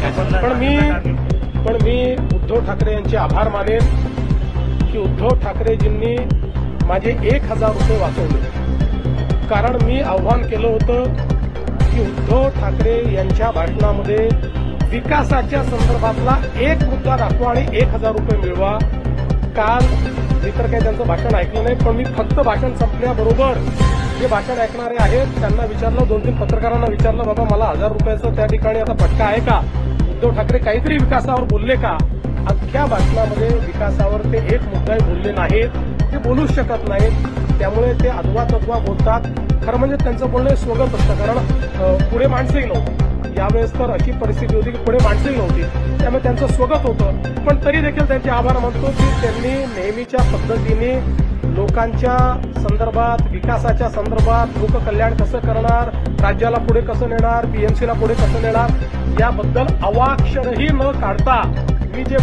पण मी उद्धव ठाकरे यांचे आभार मानेन की उद्धव ठाकरेजींनी माझे 1000 रुपये वाचवले. कारण मी आव्हान केलं होतं की उद्धव ठाकरे यांच्या भाषणामध्ये विकासाच्या संदर्भातला एक मुद्दा दाखवा आणि 1000 रुपये मिळवा. काल मी तर काही त्यांचं भाषण ऐकलं नाही, पण मी फक्त भाषण संपल्याबरोबर जे भाषण ऐकणारे आहेत त्यांना विचारलं, 2-3 पत्रकारांना विचारलं, बाबा मला 1000 रुपयाचं त्या ठिकाणी आता फटका आहे का? उद्धव ठाकरे काहीतरी विकासावर बोलले का? अख्ख्या भाषणामध्ये विकासावर ते एक मुद्दाही बोलले नाहीत, ते बोलूच शकत नाहीत. त्यामुळे ते अधवा तत्वा बोलतात. खरं म्हणजे त्यांचं बोलणं स्वगत असतं, कारण पुढे माणसंही नव्हती. यावेळेस तर अशी परिस्थिती होती की पुढे माणसंही नव्हती, त्यामुळे त्यांचं स्वगत होतं. पण तरी देखील त्यांचे आभार मानतो की त्यांनी नेहमीच्या पद्धतीने लोकांच्या संदर्भात, विकासाच्या संदर्भात, लोककल्याण कसं करणार, राज्याला पुढे कसं नेणार, पीएमसीला पुढे कसं नेणार, याबद्दल अवाक्षरही न काढता मी जे